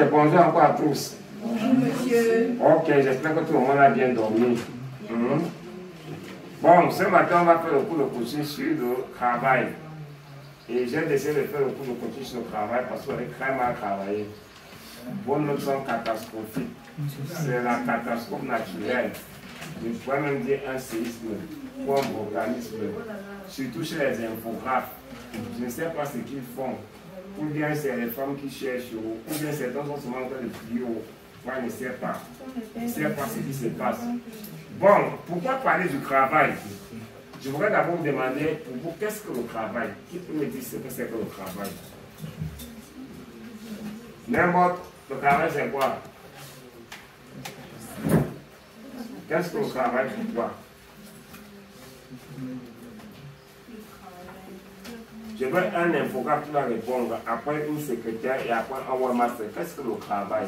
bonjour encore à tous. Bonjour monsieur. Ok, j'espère que tout le monde a bien dormi. Bon, ce matin, on va faire le cours de coaching sur le travail. Et j'ai décidé de faire le cours de coaching sur le travail parce qu'on est très mal travaillé. Vos notes sont catastrophiques. C'est la catastrophe naturelle. Je pourrais même dire un séisme ou un volcanisme. Surtout chez les infographes. Je ne sais pas ce qu'ils font. Ou bien c'est les femmes qui cherchent, ou bien certains sont seulement en train de prier. Moi, je ne sais pas. Je ne sais pas ce qui se passe. Bon, pourquoi parler du travail? Je voudrais d'abord vous demander, pour vous, qu'est-ce que le travail? Qui peut me dire ce que c'est que le travail? N'importe, le travail c'est quoi? Qu'est-ce que le travail pour toi? Je veux un infographe qui va répondre, après une secrétaire et après un webmaster. Qu'est-ce que le travail?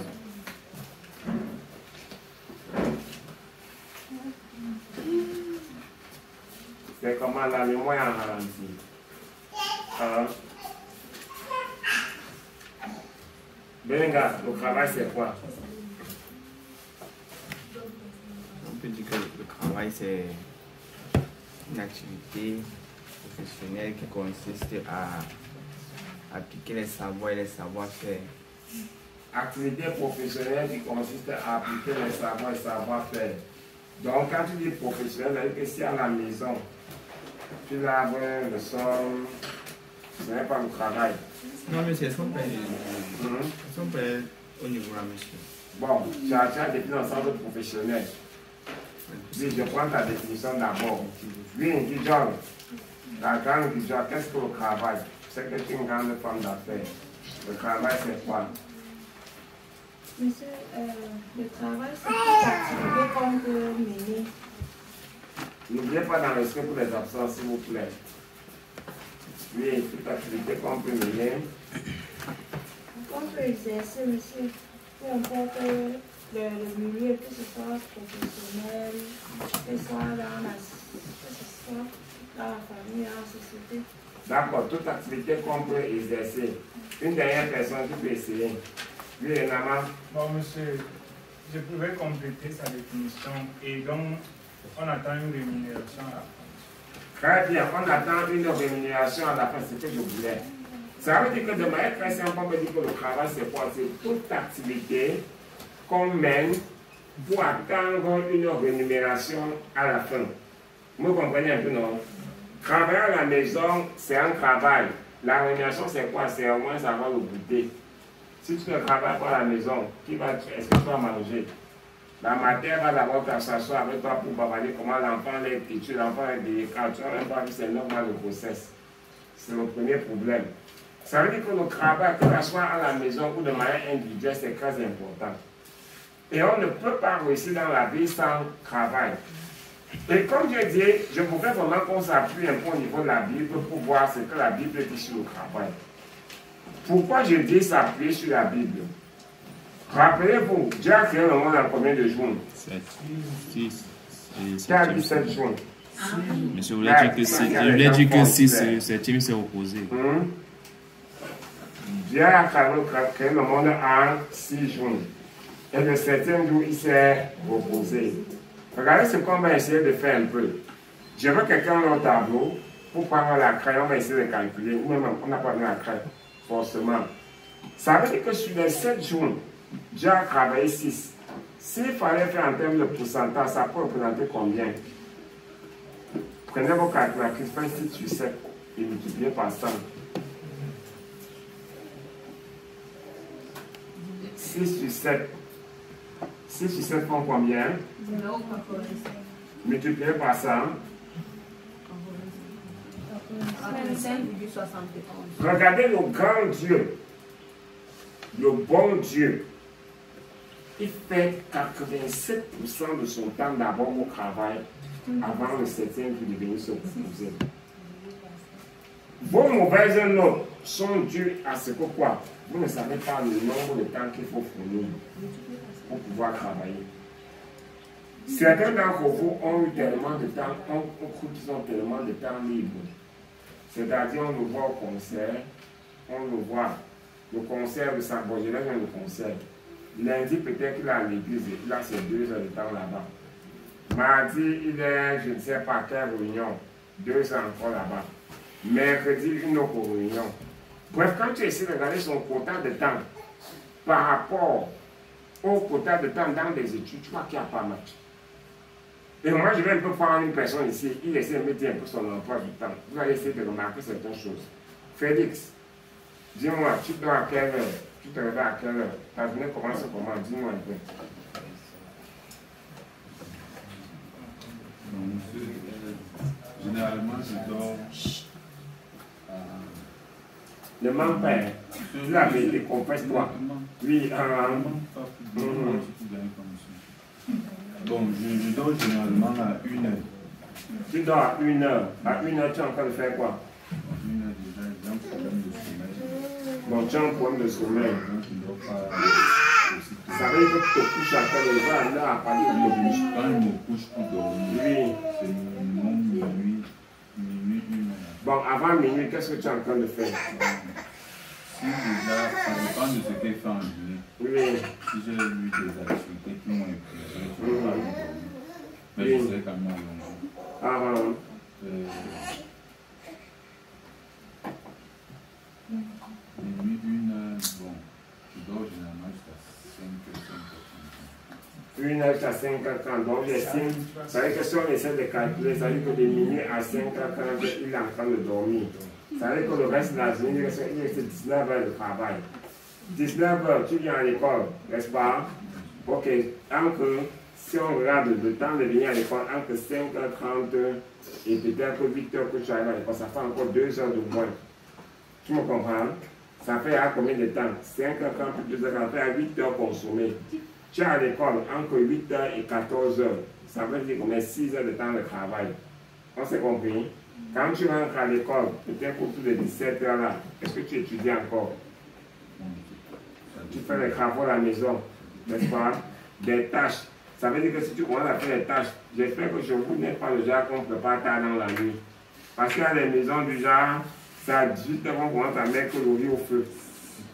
C'est comment là, le moyen en ralenti. Benga, le travail c'est quoi? On peut dire que le travail c'est une activité professionnelle qui consiste à appliquer les savoirs et les savoir-faire. Activité professionnelle qui consiste à appliquer les savoirs et savoir-faire. Donc quand tu dis professionnel, ça veut dire que si à la maison, tu laves le sol, ce n'est pas le travail. Non, monsieur, est-ce qu'on peut au niveau là, monsieur? Bon, tu as défini un centre professionnel. Oui, je prends ta définition d'abord. Oui, dis John, la grande dis John, qu'est-ce que le travail? C'est que tu es une grande femme d'affaires. Le travail, c'est quoi? Monsieur, le travail, c'est toute activité qu'on peut mener. N'oubliez pas d'enregistrer pour les absents, s'il vous plaît. Oui, toute activité qu'on peut mener. On peut exercer, monsieur, peu importe le milieu, que ce soit professionnel, que ce soit dans la famille, dans la société. D'accord, toute activité qu'on peut exercer. Une dernière personne qui peut essayer. Oui, Nama. Bon, monsieur, je pouvais compléter sa définition et donc on attend une rémunération à la fin. Très bien, on attend une rémunération à la fin, c'est ce que je voulais. Ça veut dire que de manière très simple, on peut dire que le travail, c'est quoi? C'est toute activité qu'on mène pour attendre une rémunération à la fin. Vous comprenez un peu, non? Travailler à la maison, c'est un travail. La rémunération, c'est quoi? C'est au moins avoir le goûter. Si tu ne travailles pas à la maison, est-ce que tu vas manger? La matière va d'abord s'asseoir avec toi pour bavarder comment l'enfant est têtu, l'enfant est délicat. Tu n'as même pas vu, c'est normal le grossesse. C'est le premier problème. Ça veut dire que le travail, que ce soit à la maison ou de manière individuelle, c'est très important. Et on ne peut pas réussir dans la vie sans travail. Et comme je dis, je voudrais vraiment qu'on s'appuie un peu au niveau de la Bible pour voir ce que la Bible dit sur le travail. Pourquoi je dis s'appuyer sur la Bible? Rappelez-vous, Dieu a créé le monde en combien de jours? 7, 6 et 7. Qui a dit 7 jours? Monsieur, vous voulez dire que 6, le 7e s'est opposé. Dieu a créé le monde en 6 jours. Et le 7e jour, il s'est reposé. Regardez ce qu'on va essayer de faire un peu. Je veux quelqu'un dans le tableau pour prendre la craie, on va essayer de calculer. Ou même on n'a pas besoin de la craie, forcément. Ça veut dire que sur les 7 jours, Dieu a travaillé 6. S'il fallait faire en termes de pourcentage, ça peut représenter combien? Prenez vos calculatrices, faites 6 sur 7 et multipliez par 100. 6 sur 7. 6 sur 7 font combien? Multiplié par 100. 25,71. Regardez le grand Dieu, le bon Dieu. Il fait 87% de son temps d'abord au travail avant le 7e qui est venu se reposer. Vos mauvaises notes sont dues à ce que quoi? Vous ne savez pas le nombre de temps qu'il faut fournir pour pouvoir travailler. Certains d'entre vous ont eu tellement de temps, ont cru qu'ils ont tellement de temps libre. C'est-à-dire, on le voit au concert, on le voit le concert de sa bonne, je vais le concert. Lundi, peut-être qu'il est à l'église, il a ses 2 heures de temps là-bas. Mardi, il est, je ne sais pas quelle réunion, 2 heures encore là-bas. Mercredi, une autre réunion. Bref, quand tu essaies de regarder son quota de temps par rapport au quota de temps dans des études, tu vois qu'il n'y a pas match. Et moi, je vais un peu prendre une personne ici, il essaie de me dire un peu son emploi du temps. Vous allez essayer de remarquer certaines choses. Félix, dis-moi, tu dors à quelle heure? Tu te réveilles à quelle heure? Ta journée commence comment? Dis-moi un peu. Généralement, je dors. Ne mens pas. Tu l'as mis, confesse-toi. Oui, Bon, je dors généralement à 1 heure. Tu dors à 1 heure. À 1 heure, tu es en train de faire quoi? 1 heure déjà, j'ai un problème de sommeil. Bon, tu as un problème de sommeil. Donc, je ne dors pas aussi tôt. Ça veut dire que tu te couches à quelle heure? Là, à partir de l'oblige. Quand je me couche pour dormir, Oui. c'est minimum minuit, 1 heure. Bon, avant minuit, qu'est-ce que tu es en train de faire? Si déjà, ça dépend de ce qu'elle fait en journée. Oui. Si j'ai eu des activités qui m'ont épuisé, je ne peux pas dormir. Mais je sais quand même dormir. Minuit, 1 heure, bon, je dors généralement jusqu'à 5 h, 5 h. 1 heure jusqu'à 5h30. Donc, j'estime, ça veut dire que si on essaie de calculer, ça veut dire que de minuit à 5h30, il est en train de dormir. Ça veut dire que le reste de la journée, il reste 19 heures de travail. 19 heures, tu viens à l'école, n'est-ce pas? Ok, si on regarde le temps de venir à l'école, entre 5h30 et peut-être 8h que tu arrives à l'école, ça fait encore 2 heures de moins. Tu me comprends? Ça fait à combien de temps? 5h30 plus 2h, ça fait à 8 heures consommées. Tu es à l'école entre 8h et 14h. Ça veut dire qu'on a 6 heures de temps de travail. On s'est compris? Quand tu rentres à l'école, peut-être autour de 17h là, est-ce que tu étudies encore? Tu fais les travaux à la maison, n'est-ce pas? Des tâches. Ça veut dire que si tu commences à faire des tâches, j'espère que chez vous n'êtes pas le genre qu'on prépare tard dans la nuit. Parce qu'il y a des maisons du genre, c'est à 18h qu'on commence à mettre le riz au feu.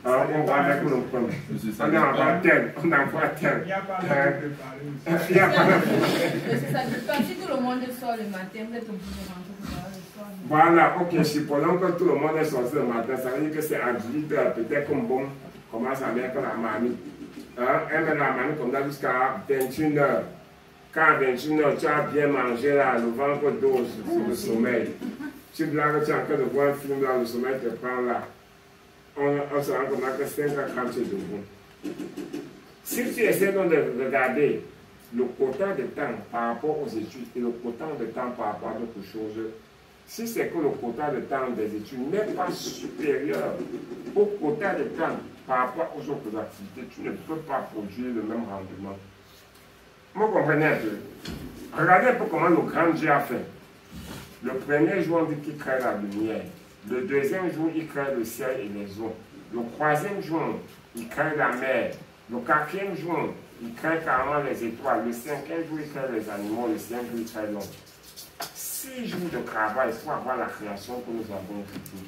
Alors on va mettre le premier. On est encore tel, on envoie tel. Il n'y a pas de préparer. Il n'y a pas de C'est ça, si tout le monde sort le matin, vous êtes obligé de rentrer pour le soir. Voilà, ok, supposons que tout le monde est sorti le matin, ça veut dire que c'est à 18h, peut-être comme bon, commence à mettre la mamie. Elle met la mamie comme ça jusqu'à 21h. Quand à 21h, tu as bien mangé là, le ventre dose sur le sommeil. Tu blagues, tu es en train de voir un film là, le sommeil te prend là. On se rend compte que 5h30 tu es debout. Si tu essaies donc de regarder le quota de temps par rapport aux études et le quota de temps par rapport à d'autres choses, si c'est que le quota de temps des études n'est pas supérieur au quota de temps par rapport aux autres activités, tu ne peux pas produire le même rendement. Vous comprenez un peu? Regardez un peu comment le grand Dieu a fait. Le premier jour, on dit qu'il crée la lumière. Le deuxième jour, il crée le ciel et les eaux. Le troisième jour, il crée la mer. Le quatrième jour, il crée carrément les étoiles. Le cinquième jour, il crée les animaux. Le sixième jour, il crée l'homme. 6 jours de travail pour avoir la création que nous avons vécue.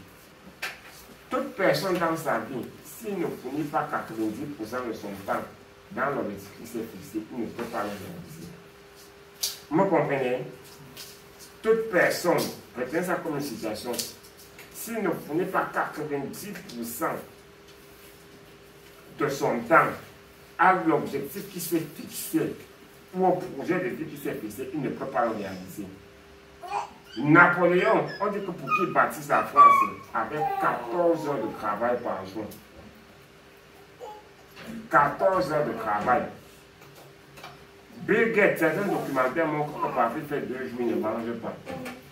Toute personne dans sa vie, s'il ne fournit pas 90% de son temps dans l'objectif qui s'est fixé, il ne peut pas le réaliser. Vous comprenez? Toute personne, retenez ça comme une situation, s'il ne fournit pas 90% de son temps à l'objectif qui s'est fixé ou au projet de vie qui s'est fixé, il ne peut pas le réaliser. Napoléon, on dit que pour qu'il bâtisse la France, avec 14 heures de travail par jour. 14 heures de travail. Bill Gates, certains documentaires montrent que parfois il fait 2 jours, il ne mange pas.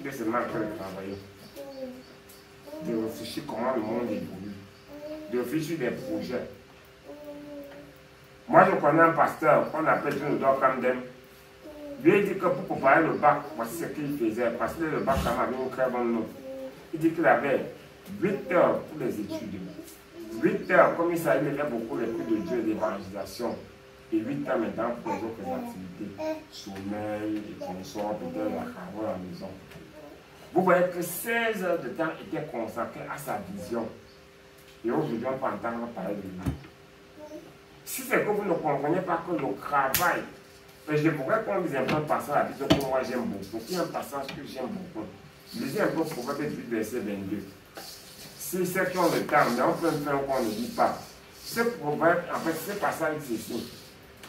Il est seulement en train de travailler. De réfléchir comment le monde évolue. De réfléchir des projets. Moi, je connais un pasteur qu'on appelle John Camden. Lui, il dit que pour préparer le bac, voici ce qu'il faisait. Parce que le bac, avait une très bonne note. Il dit qu'il avait 8 heures pour les études. 8 heures, comme il savait, il avait beaucoup les prix de Dieu et d'évangélisation. Et 8 heures maintenant pour les autres activités. Sommeil, et consort, peut-être la travaux à la maison. Vous voyez que 16 heures de temps étaient consacrées à sa vision. Et aujourd'hui, on peut entendre parler de lui. Si c'est que vous ne comprenez pas que le travail, je pourrais qu'on dise un peu un passage que moi j'aime beaucoup. Il y a un passage que j'aime beaucoup. Lisez un peu Proverbe 8, verset 22. C'est ceux qui ont le temps, mais on peut faire qu'on ne dit pas. Ce proverbe, en fait, ce passage c'est ici.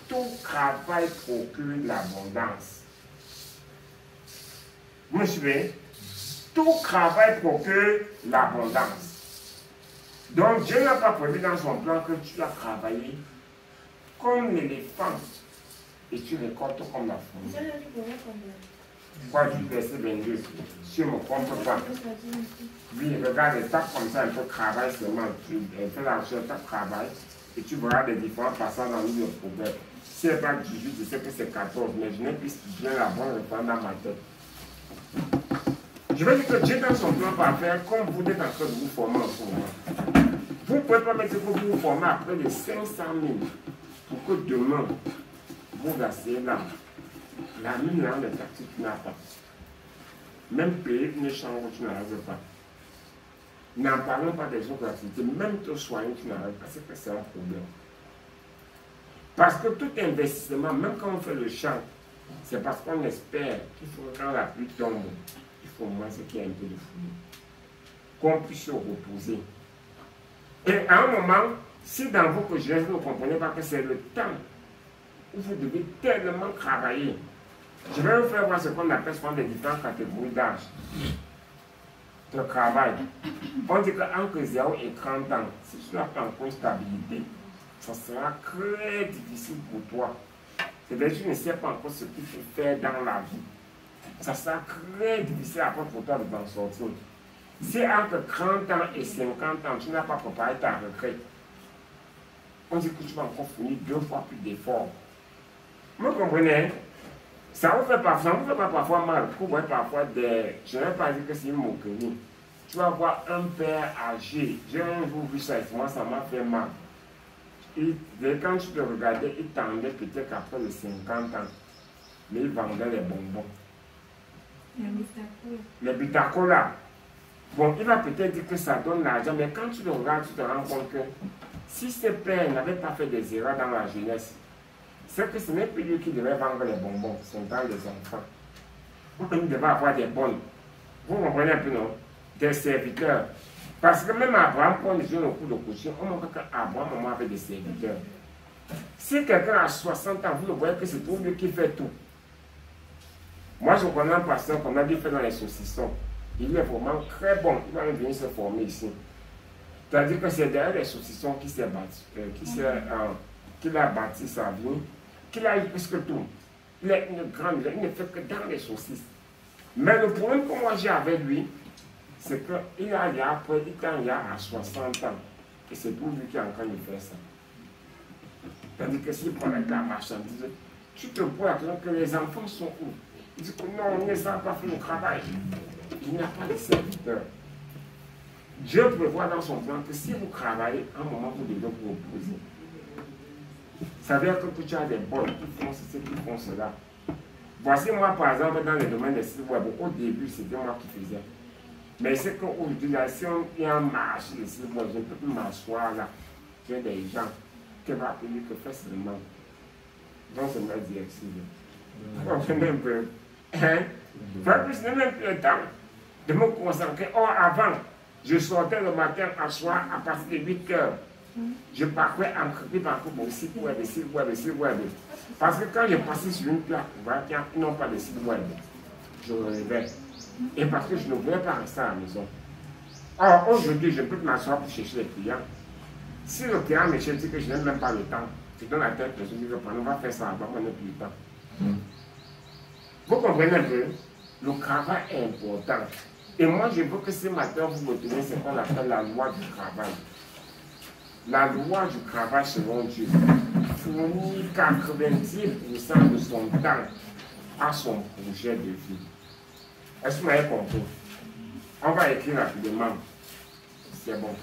Tout travail procure l'abondance. Vous me suivez? Tout travail procure l'abondance. Donc Dieu n'a pas prévu dans son plan que tu as travaillé comme l'éléphant et tu récoltes comme la fourmi. Quoi du verset 22? Si je ne me trompe pas. Oui, regarde, tape comme ça un peu travail seulement. Tu fais la recherche, tape travail et tu verras les différents passages dans le proverbe. Si ce n'est pas 18, je sais que c'est 14, mais je n'ai plus bien la bonne réponse dans ma tête. Je veux dire que Dieu dans son plan parfait, comme vous êtes en train de vous former en ce moment. Vous ne pouvez pas mettre que vous vous formez après les 500 000 pour que demain, vous asseyez là. La mine là, les taxes, tu n'as pas. Même payer une chambre, tu n'arrives pas. N'en parlons pas des autres activités, même te soigner, tu n'arrives pas. C'est que c'est un problème. Parce que tout investissement, même quand on fait le champ, c'est parce qu'on espère qu'il faut que quand la pluie tombe, il faut au moins ce qu'il y ait un peu de fourmi. Qu'on puisse se reposer. Et à un moment, si dans vos projets, vous ne comprenez pas que c'est le temps où vous devez tellement travailler, je vais vous faire voir ce qu'on appelle souvent des différentes catégories d'âge de travail. On dit qu'entre 0 et 30 ans, si tu n'as pas encore une stabilité, ça sera très difficile pour toi. C'est-à-dire que tu ne sais pas encore ce qu'il faut faire dans la vie. Ça sera très difficile après pour toi de t'en sortir. Si entre 30 ans et 50 ans, tu n'as pas préparé ta retraite, on dit que tu vas encore fournir 2 fois plus d'efforts. Vous comprenez? Ça vous fait pas parfois mal. Vous voyez parfois des... Je ne vais pas dire que c'est une moquerie. Tu vas voir un père âgé. J'ai un jour vu ça et moi, ça m'a fait mal. Quand tu te regardais, il tendait peut-être après les 50 ans. Mais il vendait les bonbons. Les bitacola. Bon, il va peut-être dire que ça donne l'argent, mais quand tu le regardes, tu te rends compte que si ce père n'avait pas fait des erreurs dans la jeunesse, c'est que ce n'est plus lui qui devait vendre les bonbons, ce sont dans les enfants. Il devait avoir des bonnes. Vous comprenez un peu, non? Des serviteurs. Parce que même Abraham, quand on est au cours de coaching, on montre qu'Abraham avait des serviteurs. Si quelqu'un a 60 ans, vous le voyez que c'est tout lui qui fait tout. Moi, je connais un pasteur qu'on a dû faire dans les saucissons. Il est vraiment très bon. Il va venir se former ici. C'est-à-dire que c'est derrière les saucissons qu'il a bâti sa vie, qu'il a eu presque tout. Il est une grande, il ne fait que dans les saucisses. Mais le problème que moi j'ai avec lui, c'est qu'il a après, il y a à 60 ans. Et c'est pour lui qui est en train de faire ça. C'est-à-dire que s'il prend la marchandise, tu te vois que les enfants sont où? Il dit que non, on ne sait pas faire le travail. Il n'y a pas de serviteur. Dieu prévoit dans son plan que si vous travaillez, à un moment vous devez vous reposer. Ça veut dire que tu as des bonnes qui font ceci, qui font cela. Voici moi par exemple dans le domaine des sites web, au début c'était moi qui faisais. Mais c'est qu'aujourd'hui, si on y a un marché, les sites web, je ne peux plus m'asseoir là. J'ai des gens qui vont appeler que fais seulement. Donc c'est ma directive. Vous comprenez un peu? Hein? Je n'ai même plus le temps de me concentrer. Or, avant, je sortais le matin à soir à partir de 8 heures. Je parcourais en parcours mon site web, site web. Parce que quand je passais sur une plaque, ils n'ont pas de site web. Je me réveille. Et parce que je ne voulais pas rester à la maison. Or, aujourd'hui, je peux m'asseoir pour chercher les clients. Si le client me cherche que je n'ai même pas le temps, je donne la tête, je dis que on va faire ça, on n'a plus le temps. Vous comprenez un peu? Le travail est important. Et moi, je veux que ce matin, vous retenez ce qu'on appelle la loi du travail. La loi du travail, selon Dieu, fournit 90% de son temps à son projet de vie. Est-ce que vous m'avez compris? On va écrire rapidement. C'est bon.